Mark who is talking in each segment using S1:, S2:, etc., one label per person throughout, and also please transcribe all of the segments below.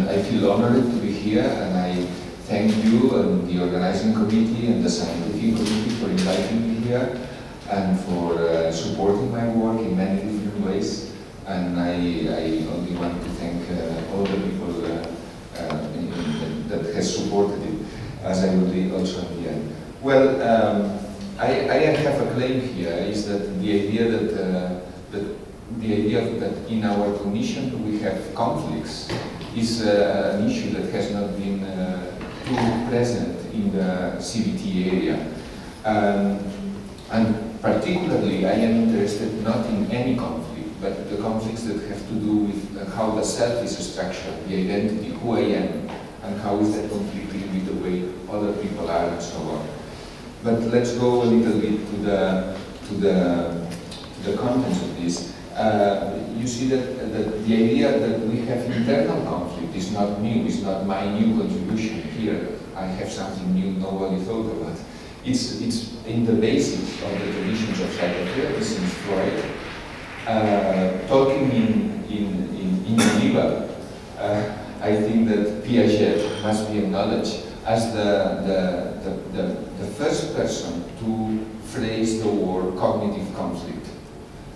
S1: And I feel honored to be here, and I thank you and the organizing committee and the scientific committee for inviting me here and for supporting my work in many different ways. And I only want to thank all the people that has supported it, as I will be also in the end. Well, I have a claim here, is that the idea that in our commission we have conflicts is an issue that has not been too present in the CBT area. And particularly, I am interested not in any conflict, but the conflicts that have to do with how the self is structured, the identity, who I am, and how is that conflicting with the way other people are, and so on. But let's go a little bit to the contents of this. You see that the idea that we have internal conflict is not new, is not my new contribution here. I have something new nobody thought about. It's in the basics of the traditions of psychotherapy since Freud. Talking in Geneva, I think that Piaget must be acknowledged as the first person to phrase the word cognitive conflict.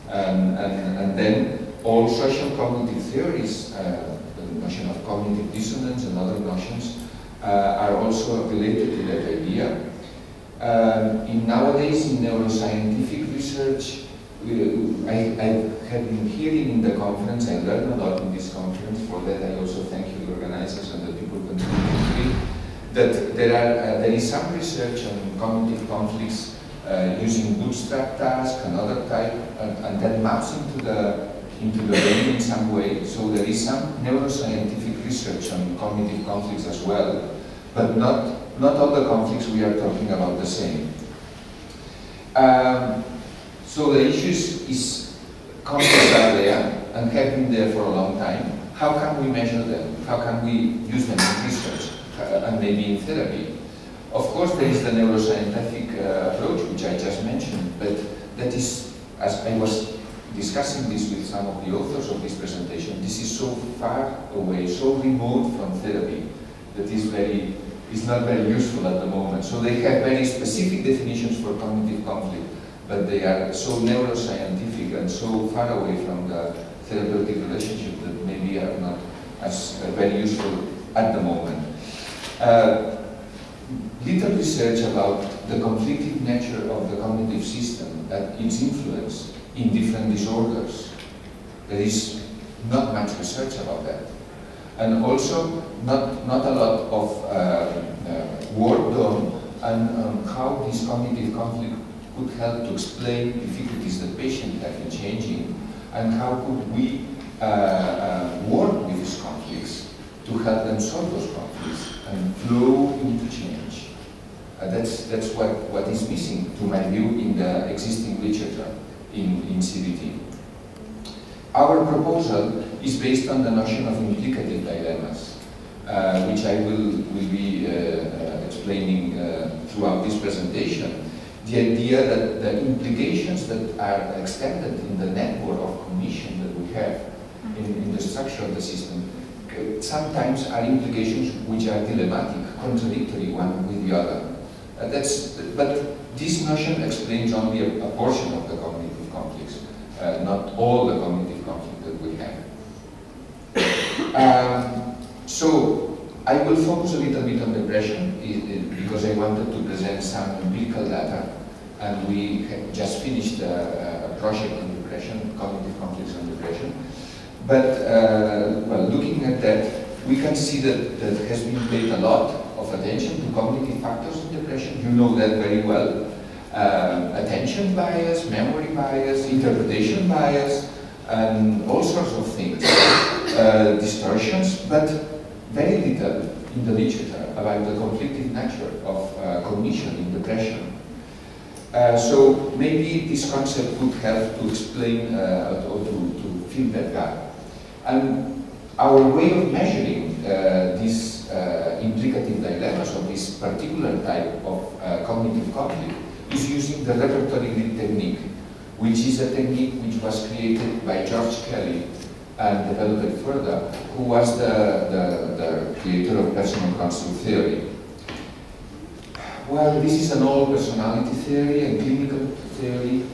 S1: And then all social cognitive theories, the notion of cognitive dissonance and other notions, are also related to that idea. Nowadays in neuroscientific research, I have been hearing in the conference, I learned a lot in this conference, for that I also thank you, the organizers and the people contributing, that there is some research on cognitive conflicts using bootstrap tasks and other type, and that maps into the brain in some way. So there is some neuroscientific research on cognitive conflicts as well, but not all the conflicts we are talking about the same. So the issues is conflicts are there and have been there for a long time. How can we measure them? How can we use them in research and maybe in therapy? Of course, there is the neuroscientific approach, which I just mentioned, but that is, as I was discussing this with some of the authors of this presentation, this is so far away, so remote from therapy, that is not very useful at the moment. So they have very specific definitions for cognitive conflict, but they are so neuroscientific and so far away from the therapeutic relationship that maybe are not as very useful at the moment. Little research about the conflictive nature of the cognitive system and its influence in different disorders. There is not much research about that. And also not a lot of work done on how this cognitive conflict could help to explain difficulties that patients have in changing, and how could we work with these conflicts to help them solve those conflicts and flow into change. That's what is missing, to my view, in the existing literature in CBT. Our proposal is based on the notion of implicative dilemmas, which I will be explaining throughout this presentation. The idea that the implications that are extended in the network of cognition that we have in the structure of the system sometimes are implications which are dilemmatic, contradictory one with the other. But this notion explains only a portion of the cognitive conflicts, not all the cognitive conflict that we have. So I will focus a little bit on depression because I wanted to present some empirical data, and we have just finished a project on depression, cognitive conflicts on depression. But well, looking at that, we can see that there has been paid a lot of attention to cognitive factors in depression. You know that very well. Attention bias, memory bias, interpretation bias, and all sorts of things. Distortions, but very little in the literature about the conflictive nature of cognition in depression. So maybe this concept could help to explain or to fill that gap. And our way of measuring these implicative dilemmas of this particular type of cognitive conflict is using the repertory grid technique, which is a technique which was created by George Kelly and develop it further, who was the creator of personal construct theory. Well, this is an old personality theory and clinical theory.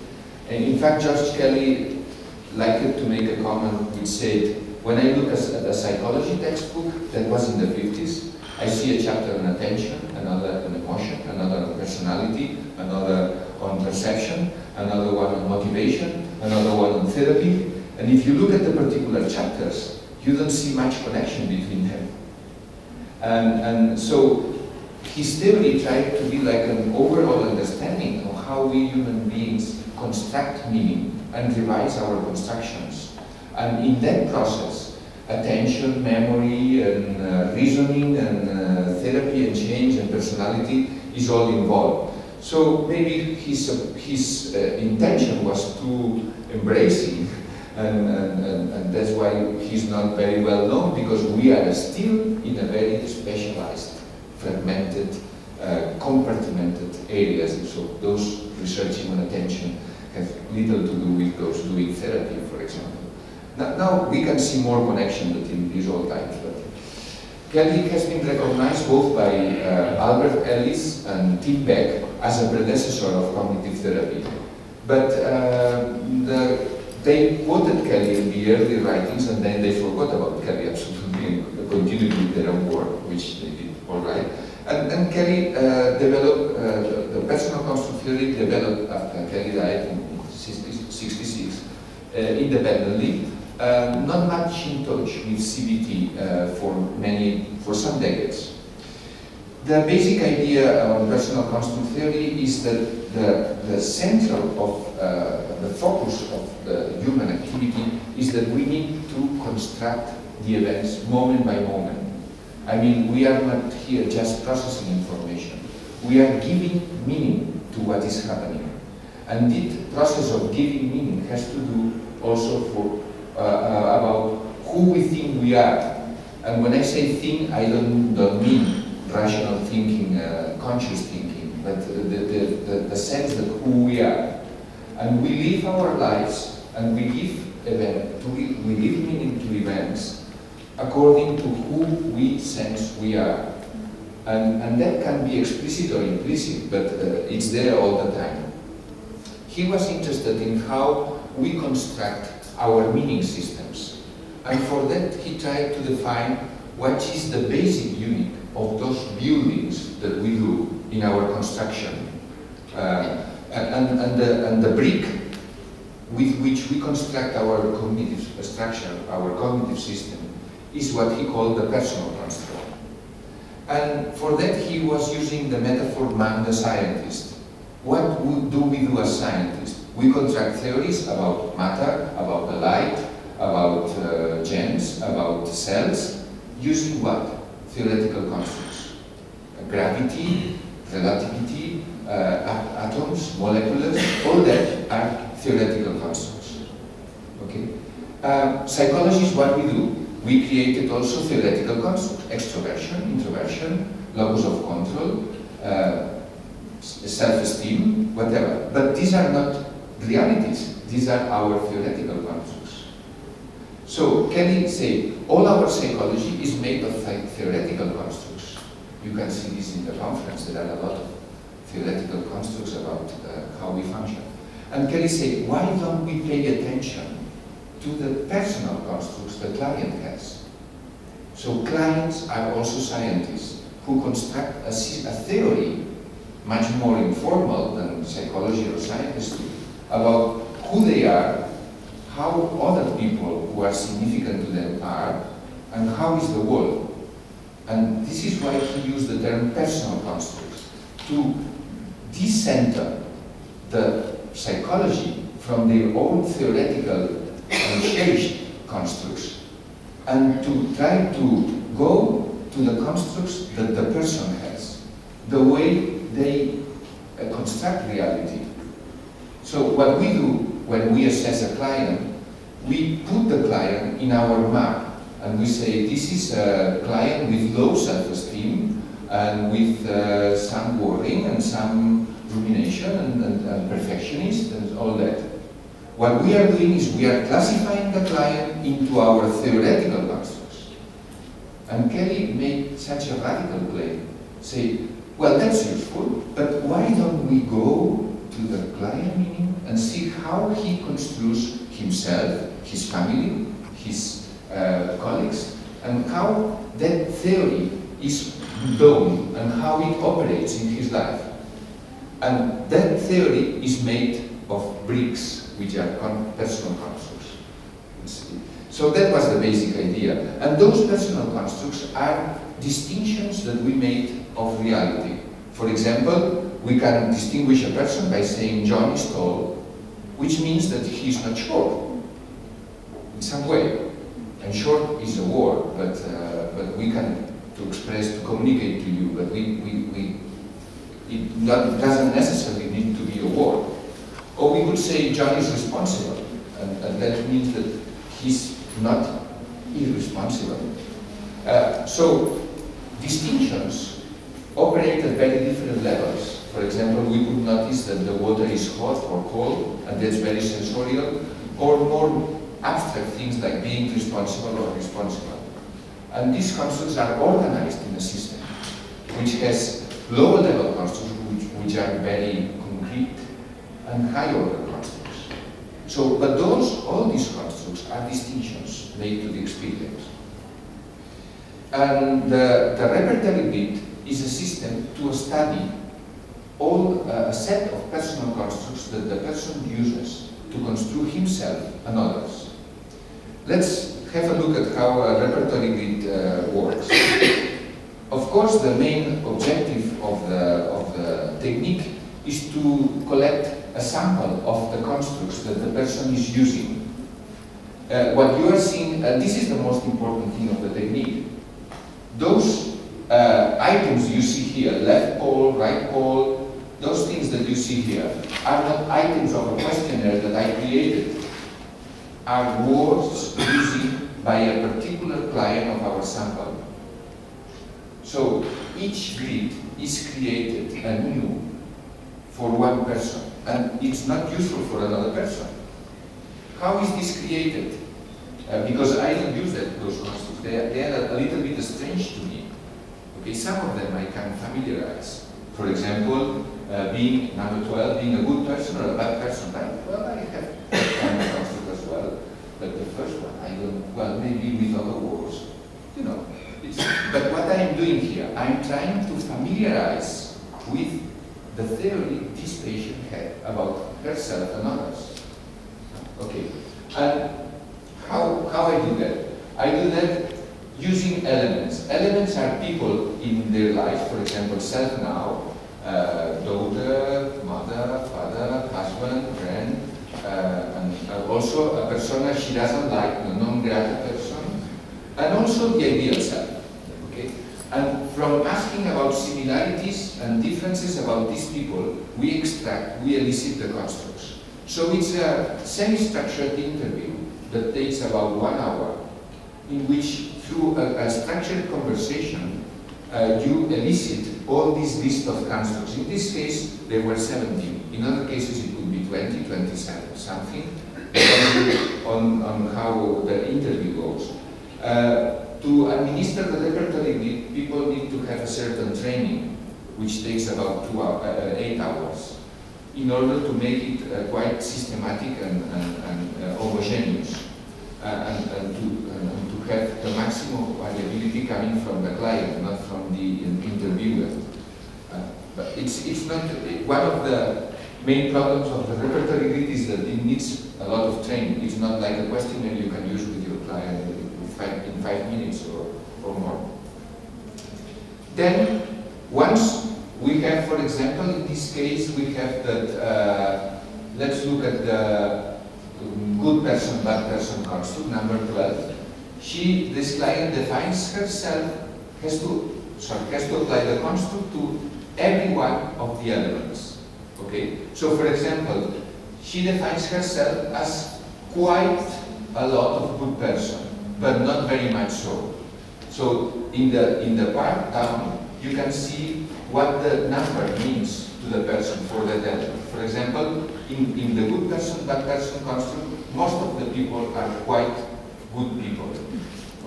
S1: And in fact, George Kelly liked to make a comment which said, when I look at a psychology textbook that was in the 50s, I see a chapter on attention, another on emotion, another on personality, another on perception, another one on motivation, another one on therapy. And if you look at the particular chapters, you don't see much connection between them. And so his theory tried to be like an overall understanding of how we human beings construct meaning and revise our constructions. And in that process, attention, memory, and reasoning, and therapy, and change, and personality is all involved. So maybe his intention was too embracing, and that's why he's not very well known, because we are still in a very specialized, fragmented, compartmented areas. So those researching on attention have little to do with those doing therapy, for example. Now we can see more connection between these old types. But Kelly has been recognized both by Albert Ellis and Tim Beck as a predecessor of cognitive therapy. But they quoted Kelly in the early writings, and then they forgot about Kelly absolutely and continued with their own work, which they did all right. And Kelly developed, the personal construct theory developed after Kelly died in 1966 independently. Not much in touch with CBT for some decades. The basic idea of personal construct theory is that the central of the focus of the human activity is that we need to construct the events moment by moment. I mean, we are not here just processing information. We are giving meaning to what is happening. And this process of giving meaning has to do also about who we think we are. And when I say think, I don't mean rational thinking, conscious thinking, but the sense that who we are. And we live our lives, and we give meaning to events according to who we sense we are. And that can be explicit or implicit, but it's there all the time. He was interested in how we construct our meaning systems. And for that, he tried to define what is the basic unit of those buildings that we do in our construction. And the brick with which we construct our cognitive structure, our cognitive system, is what he called the personal construct. And for that, he was using the metaphor man the scientist. What do we do as scientists? We construct theories about matter, about the light, about genes, about cells, using what? Theoretical constructs. Gravity, relativity, atoms, molecules, all that are theoretical constructs. Okay? Psychology is what we do. We created also theoretical constructs: extroversion, introversion, locus of control, self-esteem, whatever. But these are not realities. These are our theoretical constructs. So Kelly said, all our psychology is made of theoretical constructs. You can see this in the conference. There are a lot of theoretical constructs about how we function. And Kelly said, why don't we pay attention to the personal constructs the client has? So clients are also scientists who construct a theory, much more informal than psychology or scientists do, about who they are, how other people who are significant to them are, and how is the world. And this is why he used the term personal constructs, to decenter the psychology from their own theoretical and cherished constructs, and to try to go to the constructs that the person has, the way they construct reality. So what we do when we assess a client, we put the client in our map, and we say this is a client with low self-esteem and with some worrying and some rumination and perfectionist and all that. what we are doing is we are classifying the client into our theoretical constructs. And Kelly made such a radical claim, say, well, that's useful, but why don't we go to the client meaning and see how he construes himself, his family, his colleagues, and how that theory is done and how it operates in his life. And that theory is made of bricks, which are personal constructs. So that was the basic idea. And those personal constructs are distinctions that we made of reality. For example, we can distinguish a person by saying John is tall, which means that he's not short, in some way. And short is a word, but we can, to express, to communicate to you, but it doesn't necessarily need to be a word. Or we would say John is responsible, and that means that he's not irresponsible. So distinctions operate at very different levels. For example, we could notice that the water is hot or cold, and that's very sensorial, or more abstract things like being responsible or responsible. And these constructs are organized in a system which has lower level constructs which are very concrete and high order constructs. So, but all these constructs are distinctions made to the experience. And the repertory grid is a system to study a set of personal constructs that the person uses to construe himself and others. Let's have a look at how a repertory grid works. Of course, the main objective of the technique is to collect a sample of the constructs that the person is using. What you are seeing, this is the most important thing of the technique. Those items you see here, left pole, right pole, those things that you see here are not items of a questionnaire that I created, are words used by a particular client of our sample. So each grid is created anew for one person, and it's not useful for another person. How is this created? Because I don't use those constructs. They are a little bit strange to me. Okay, some of them I can familiarize. For example, being number 12, being a good person or a bad person. Well, I have that kind of construct as well. But the first one, I don't, well, maybe with other words. You know. But what I am doing here, I'm trying to familiarize with the theory this patient had about herself and others. Okay. And how I do that? I do that using elements. Elements are people in their life, for example, self now, daughter, mother, father, husband, friend, and also a persona she doesn't like, a non-grata person, and also the ideal self. Okay? And from asking about similarities and differences about these people, we elicit the constructs. So it's a semi-structured interview that takes about 1 hour, in which through a structured conversation, you elicit all this list of constructs. In this case, there were 17. In other cases, it could be 20, 27, something, depending on how the interview goes. To administer the repertory grid, people need to have a certain training, which takes about 8 hours, in order to make it quite systematic and homogeneous, and to have the maximum variability coming from the client, not from the interviewer. But it's not, one of the main problems of the repertory grid is that it needs a lot of training. It's not like a questionnaire you can use with your client in 5 minutes or more. Then, once we have, for example, in this case, we have that, let's look at the good person, bad person construct, number 12. This client defines herself, has to apply the construct to every one of the elements. Okay? So, for example, she defines herself as quite a lot of good person, but not very much so. So, in the part down, you can see what the number means to the person for that element. For example, in the good person, bad person construct, most of the people are quite good people,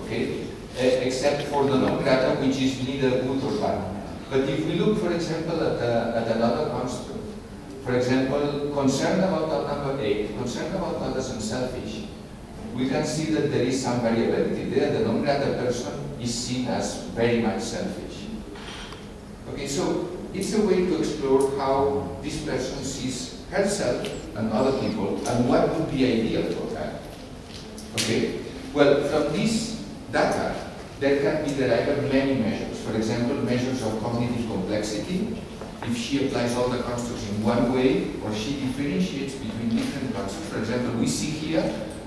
S1: okay? Except for the non grata, which is neither good or bad. But if we look, for example, at another construct, for example, concerned about number 8, concerned about others and selfish, we can see that there is some variability there. The non grata person is seen as very much selfish. Okay, so it's a way to explore how this person sees herself and other people and what would be ideal for her. Okay, well, from this data, there can be derived many measures. For example, measures of cognitive complexity. If she applies all the constructs in one way, or she differentiates between different constructs. For example, we see here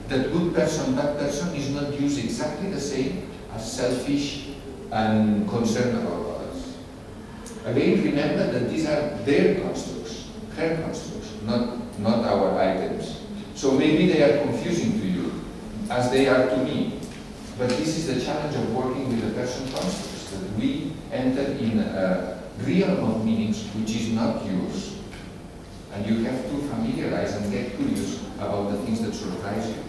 S1: that good person, bad person is not used exactly the same as selfish and concerned about others. Again, remember that these are their constructs, her constructs, not our items. So maybe they are confusing to you, as they are to me. But this is the challenge of working with the person constructs, that we enter in a realm of meanings which is not yours. And you have to familiarize and get curious about the things that surprise you.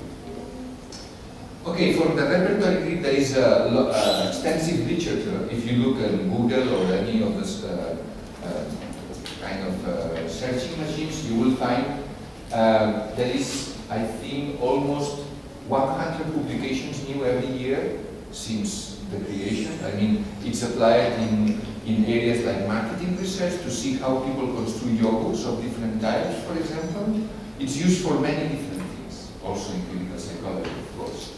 S1: Okay, for the repertory grid, there is extensive literature. If you look at Google or any of this kind of searching machines, you will find there is, I think, almost 100 publications new every year since the creation. I mean, it's applied in areas like marketing research to see how people construct yogurts of different types, for example. It's used for many different things, also in clinical psychology, of course.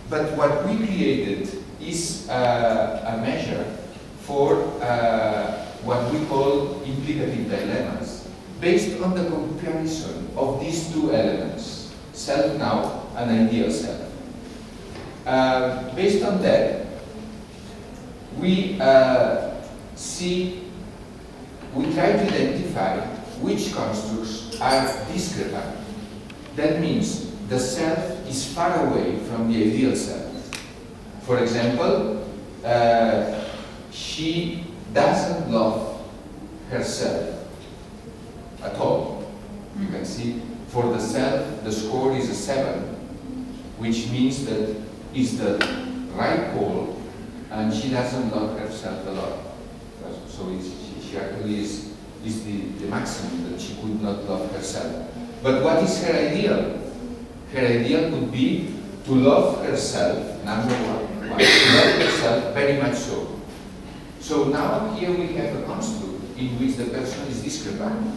S1: But what we created is a measure for what we call implicative dilemmas, based on the comparison of these two elements, self now and ideal self. Based on that, we try to identify which constructs are discrepant. That means the self is far away from the ideal self. For example, she doesn't love herself at all. You can see for the self, the score is a 7, which means that is the right pole, and she doesn't love herself a lot. So she actually is the maximum, that she could not love herself. But what is her ideal? Her ideal would be to love herself, number one, to love herself very much so. So now here we have a construct in which the person is discrepant.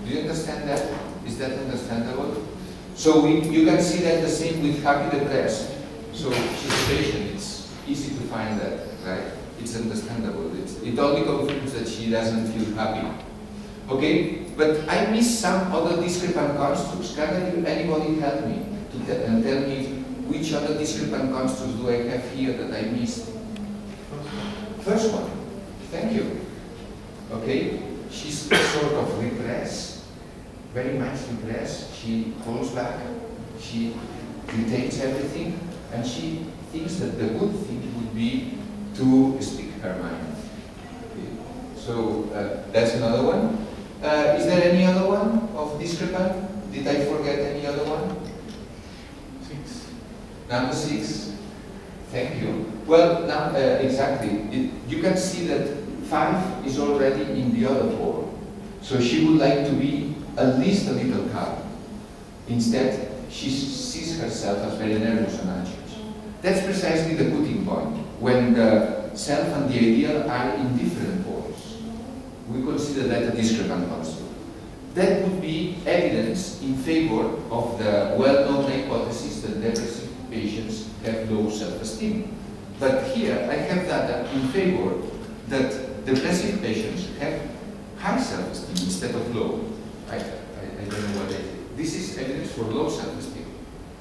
S1: Do you understand that? Is that understandable? So you can see that the same with happy depressed. So she's patient, it's easy to find that, right? It's understandable. It only confirms that she doesn't feel happy. Okay? But I missed some other discrepant constructs. Can anybody help me and tell me which other discrepant constructs do I have here that I missed? First one. Thank you. Okay? She's sort of repressed, very much repressed. She holds back. She retains everything. And she thinks that the good thing would be to speak her mind. Okay. So that's another one. Is there any other one of discrepant? Did I forget any other one? 6. Number 6. Thank you. Well, now, exactly. You can see that 5 is already in the other pole. So she would like to be at least a little calm. Instead, she sees herself as very nervous and anxious. That's precisely the putting point, when the self and the ideal are in different poles. We consider that a discrepant construct. That would be evidence in favor of the well-known hypothesis that depressive patients have low self-esteem. But here I have data in favor that depressive patients have high self-esteem instead of low. I don't know what I did. This is evidence for low self-esteem,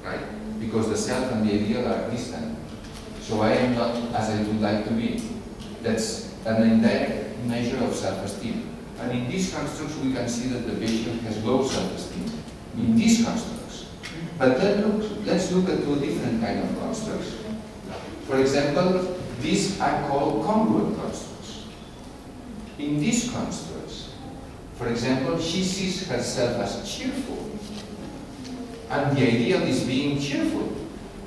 S1: right? Because the self and the ideal are distant. So I am not as I would like to be. That's an indirect measure of self-esteem. And in these constructs we can see that the patient has low self-esteem. In these constructs. But then let's look at 2 different kinds of constructs. For example, these are called congruent constructs. in these constructs, for example, she sees herself as cheerful, and the ideal is being cheerful.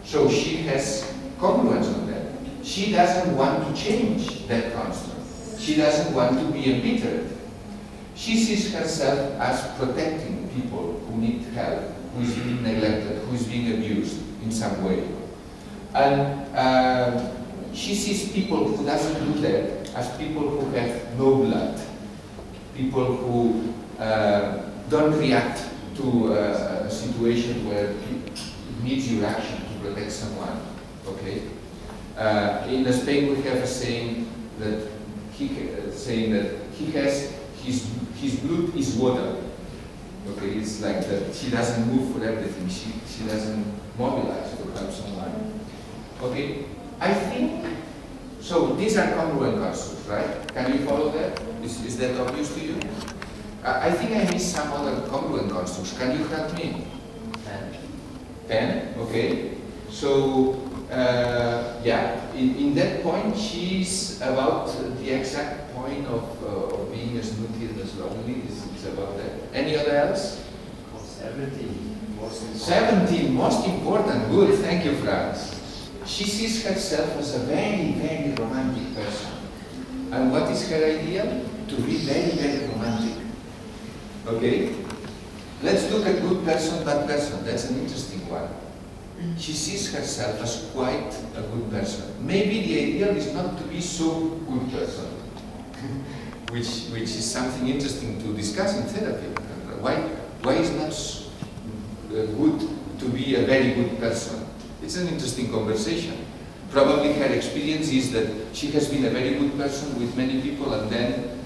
S1: So she has congruence on that. She doesn't want to change that construct. She doesn't want to be embittered. She sees herself as protecting people who need help, who is being neglected, who is being abused in some way. And she sees people who doesn't do that as people who have no blood, people who don't react to a situation where it needs your action to protect someone. Okay. In Spain, we have a saying that he has his blood is water. Okay, it's like that. She doesn't move for everything. She doesn't mobilize to help someone. Okay, I think so. These are congruent constructs, right? Can you follow that? Is that obvious to you? I think I missed some other congruent constructs. Can you help me? 10. Okay. So yeah, in that point, she's about the exact point of being as snooty and as lonely. It's about that. Any other else?
S2: 17. Most important.
S1: 17, most important. Good, thank you, Franz. She sees herself as a very, very romantic person. And what is her ideal? To be very, very romantic. Okay? Let's look at good person, bad person. That's an interesting one. She sees herself as quite a good person. Maybe the ideal is not to be so good person, which is something interesting to discuss in therapy. Why is not good to be a very good person? It's an interesting conversation. Probably her experience is that she has been a very good person with many people and then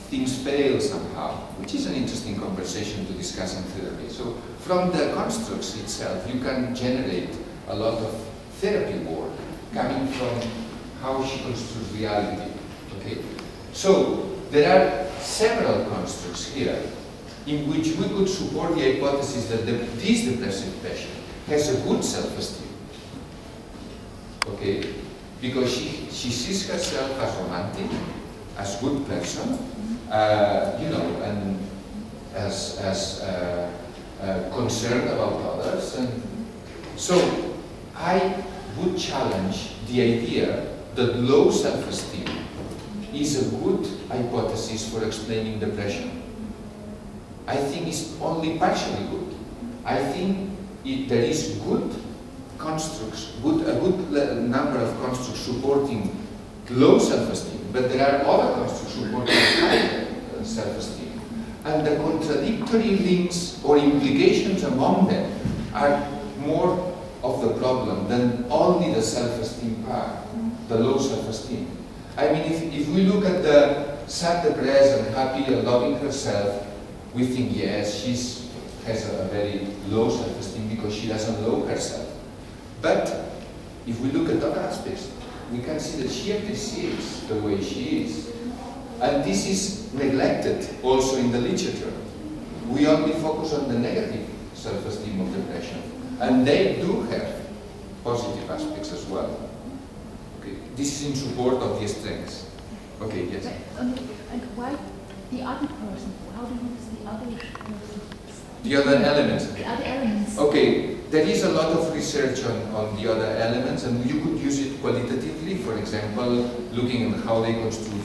S1: things fail somehow, which is an interesting conversation to discuss in therapy. So from the constructs itself, you can generate a lot of therapy work coming from how she constructs reality. Okay? So there are several constructs here in which we could support the hypothesis that this depressive patient has a good self-esteem. Okay? Because she sees herself as romantic, as good person, you know, and as concerned about others. And so I would challenge the idea that low self-esteem is a good hypothesis for explaining depression. I think it's only partially good. I think there is good constructs, a good number of constructs supporting low self-esteem, but there are other constructs supporting high self-esteem. And the contradictory links or implications among them are more of the problem than only the self-esteem part, the low self-esteem. I mean, if we look at the sad, depressed, and happy and loving herself, we think, yes, she has a very low self-esteem because she doesn't love herself. But if we look at other aspects, we can see that she appreciates the way she is. And this is neglected also in the literature. We only focus on the negative self-esteem of depression. And they do have positive aspects as well. Okay. This is in support of the strengths. Okay, yes?
S3: And why the other person? How do you use the other person?
S1: The other elements.
S3: The other elements.
S1: Okay, there is a lot of research on the other elements, and you could use it qualitatively. For example, looking at how they construct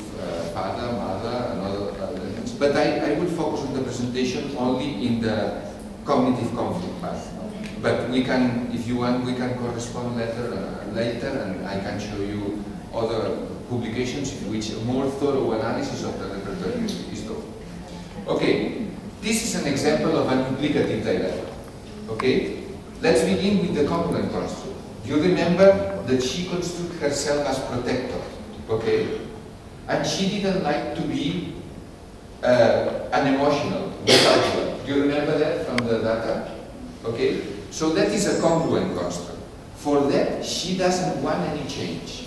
S1: father, mother, and other elements. But I would focus on the presentation only in the cognitive conflict part. But we can, if you want, we can correspond later, and I can show you other publications in which a more thorough analysis of the repertoire is done. Okay, this is an example of an implicative dilemma. Okay, let's begin with the congruent construct. You remember that she constructed herself as protector. Okay, and she didn't like to be unemotional, without. Do you remember that from the data? Okay, so that is a congruent construct. For that, she doesn't want any change.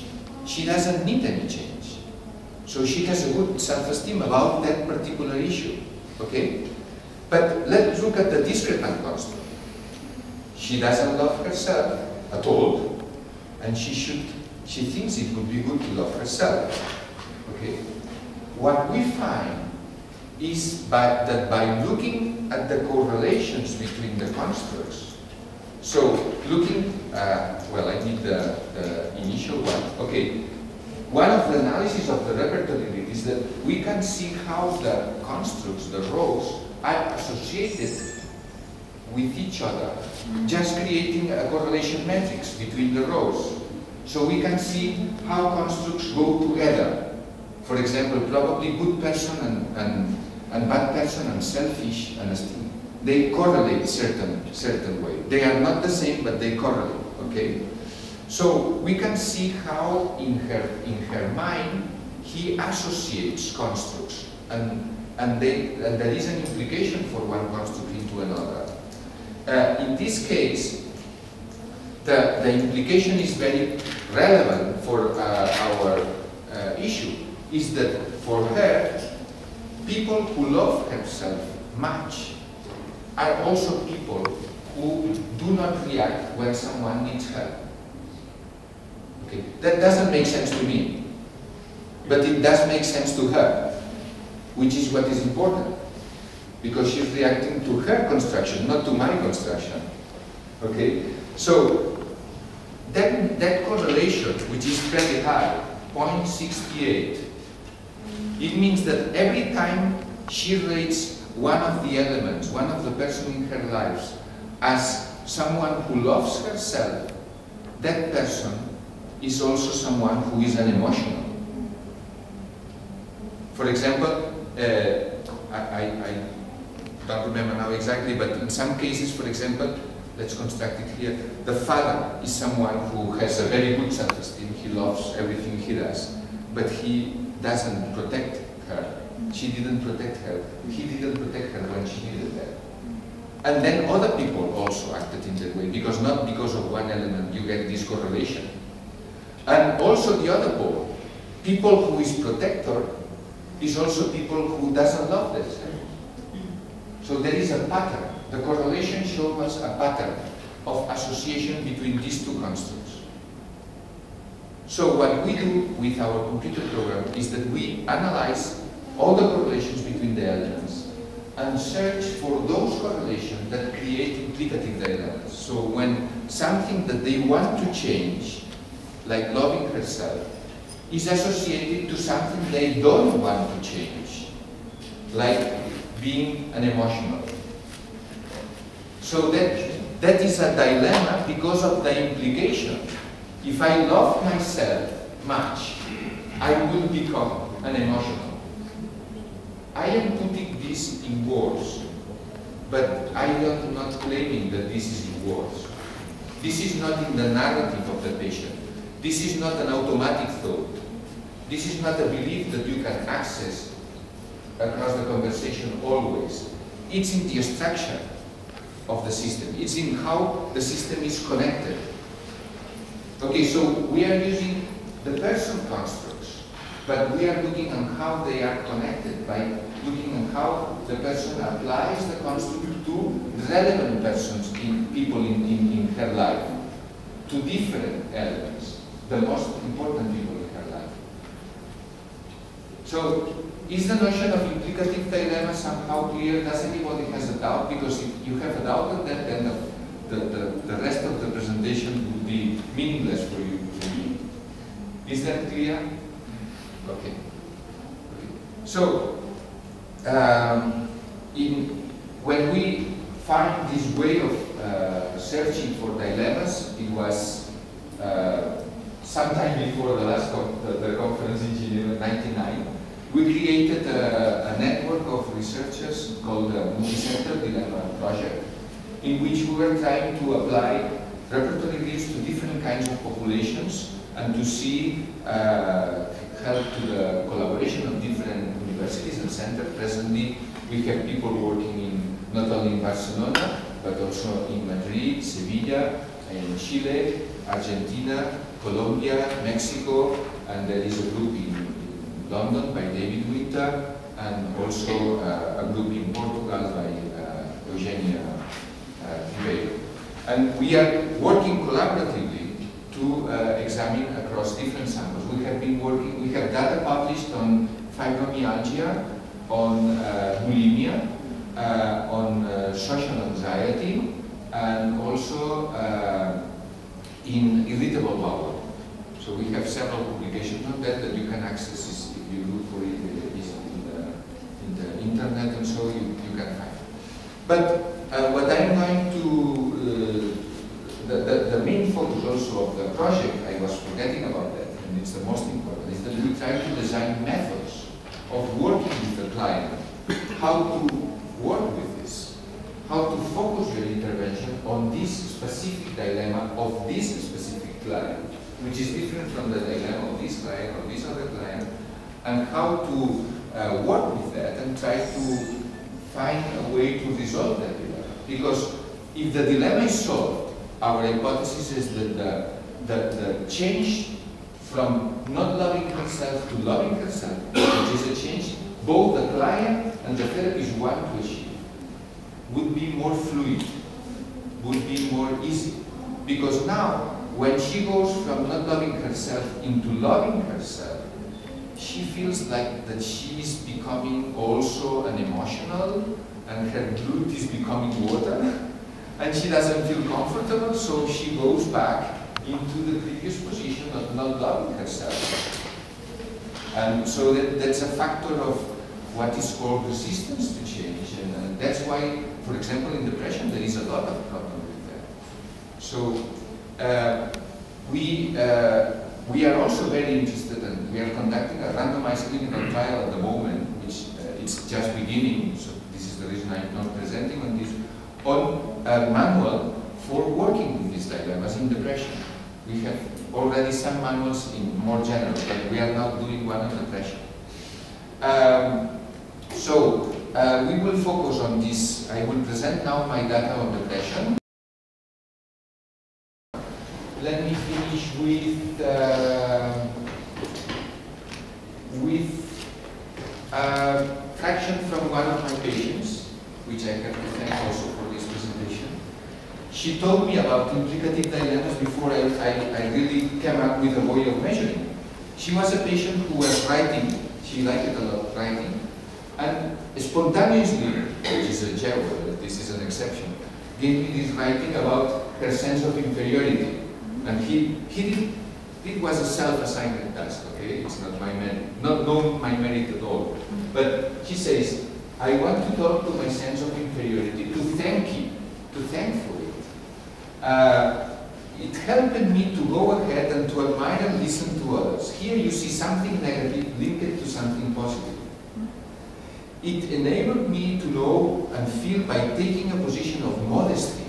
S1: She doesn't need any change. So she has a good self-esteem about that particular issue. Okay? But let's look at the discrepant construct. She doesn't love herself at all, and she thinks it would be good to love herself. Okay? what we find is that by looking at the correlations between the constructs, so looking, well, I did the initial one. Okay, one of the analyses of the repertory grid is that we can see how the constructs, the rows, are associated with each other, just creating a correlation matrix between the rows. So we can see how constructs go together. For example, probably good person and bad person and selfish and esteem. They correlate certain way. They are not the same, but they correlate. Okay. So we can see how in her mind he associates constructs, and there is an implication for one construct into another. In this case, the implication is very relevant for our issue. Is that for her, people who love herself much are also people who do not react when someone needs help. Okay. That doesn't make sense to me, but it does make sense to her, which is what is important, because she's reacting to her construction, not to my construction. Okay, so that correlation, which is very high, 0.68, it means that every time she rates one of the elements, one of the person in her lives, as someone who loves herself, that person is also someone who is an emotional. For example, I don't remember now exactly, but in some cases, for example, let's construct it here, the father is someone who has a very good self-esteem, he loves everything he does, but he doesn't protect her. She didn't protect her. He didn't protect her when she needed that. And then other people also acted in that way, because not because of one element you get this correlation. And also the other pole, people who is protector is also people who doesn't love themselves. So there is a pattern. The correlation shows us a pattern of association between these two constructs. So what we do with our computer program is that we analyze all the correlations between the elements and search for those correlations that create implicative dilemmas. So when something that they want to change, like loving herself, is associated to something they don't want to change, like being an emotional. So that is a dilemma because of the implication. If I love myself much, I will become an emotional. I am putting this in words, but I am not claiming that this is in words. This is not in the narrative of the patient. This is not an automatic thought. This is not a belief that you can access across the conversation always. It's in the structure of the system. It's in how the system is connected. Okay, so we are using the person constructs, but we are looking on how they are connected by looking on how the person applies the construct to relevant persons, people in her life, to different elements, the most important people in her life. So, is the notion of implicative dilemma somehow clear? Does anybody has a doubt? Because if you have a doubt on that, then the rest of the presentation would be meaningless for you. Is that clear? Okay. So, when we find this way of searching for dilemmas, it was sometime before the last the conference in Geneva, 1999. We created a network of researchers called the Multi-Center Dilemma Project, in which we were trying to apply repertory grids to different kinds of populations and to see help to the collaboration of different universities and centers. Presently, we have people working in not only in Barcelona, but also in Madrid, Sevilla, in Chile, Argentina, Colombia, Mexico, and there is a group in London by David Winter, and also a group in Portugal by Eugenia Ribeiro. And we are working collaboratively to examine across different samples. We have been working, we have data published on fibromyalgia, on bulimia, on social anxiety, and also in irritable bowel. So we have several publications on that you can access if you look for it in the internet, and so you can find. But what I'm going to, the main focus also of the project, I was forgetting about that, and it's the most important, is that we try to design methods of working with the client, how to work with this, how to focus your intervention on this specific dilemma of this specific client, which is different from the dilemma of this client or this other client, and how to work with that and try to find a way to resolve that dilemma. Because if the dilemma is solved, our hypothesis is that the change from not loving herself to loving herself, which is a change both the client and the therapist want to achieve, would be more fluid, would be more easy. Because now, when she goes from not loving herself into loving herself, she feels like that she is becoming also an emotional, and her blood is becoming water, and she doesn't feel comfortable, so she goes back into the previous position of not loving herself. And so that's a factor of what is called resistance to change, and that's why, for example, in depression there is a lot of problem with that. So we are also very interested, and we are conducting a randomized clinical trial at the moment, which it's just beginning, so this is the reason I'm not presenting on this, on a manual for working with these dilemmas in depression. We have already some manuals in more general, but we are now doing one on depression. We will focus on this. I will present now my data on depression. Let me finish with a fraction from one of my patients, which I have to thank also for this presentation. She told me about implicative dilemmas before I really came up with a way of measuring. She was a patient who was writing, she liked it a lot, writing, and spontaneously, which is a joke, this is an exception, gave me this writing about her sense of inferiority. And it was a self-assigned task, okay? It's not my merit, not my merit at all. But she says, I want to talk to my sense of inferiority, to thank for it. It helped me to go ahead and to admire and listen to others. Here you see something negative linked to something positive. It enabled me to know and feel by taking a position of modesty,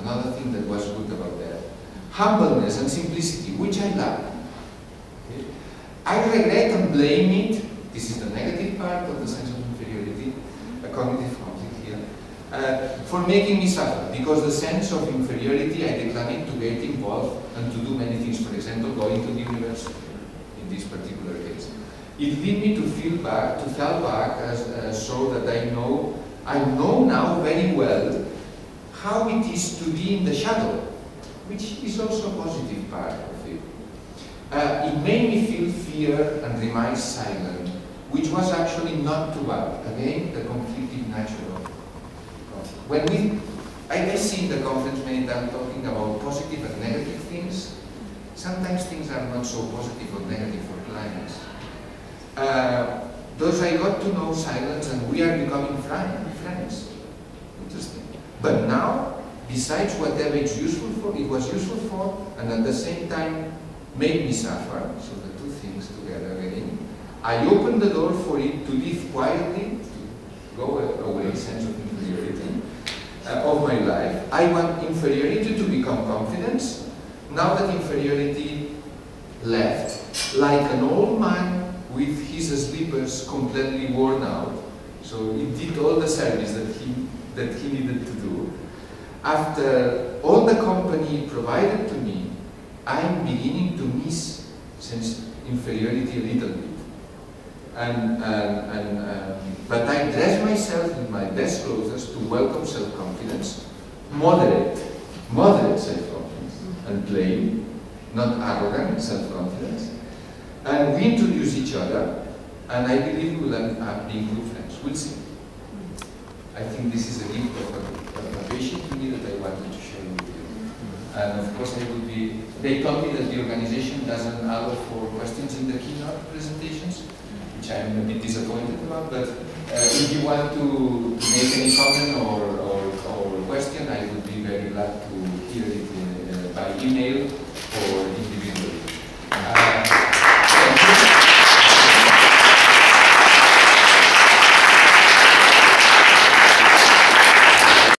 S1: another thing that was good about that. Humbleness and simplicity, which I love. Okay. I regret and blame it, this is the negative part of the sense of inferiority, a cognitive conflict here, for making me suffer, because the sense of inferiority I declined to get involved and to do many things, for example, going to the university, in this particular case. It led me to fall back so that I know now very well how it is to be in the shadow, which is also a positive part of it. It made me feel fear and remain silent, which was actually not too bad. Again, the conflicting nature of conflict. I see in the conference many times talking about positive and negative things. Sometimes things are not so positive or negative for clients. Thus I got to know silence, and we are becoming friends. Interesting. But now, besides whatever it's useful for, it was useful for, and at the same time made me suffer, so the two things together again. I opened the door for it to live quietly, to go away, sense of inferiority of my life. I want inferiority to become confidence. Now that inferiority left, like an old man with his slippers completely worn out, so it did all the service that he needed to do. After all the company provided to me, I'm beginning to miss sense inferiority a little bit. But I dress myself in my best clothes to welcome self-confidence, moderate self-confidence, and plain, not arrogant self-confidence. And we introduce each other, And I believe we will being good friends. We'll see. I think this is a gift of a patient to me that I wanted to share with you. And of course, they told me that the organization doesn't allow for questions in the keynote presentations, which I'm a bit disappointed about, but if you want to make any comment or question, I would be very glad to hear it by email or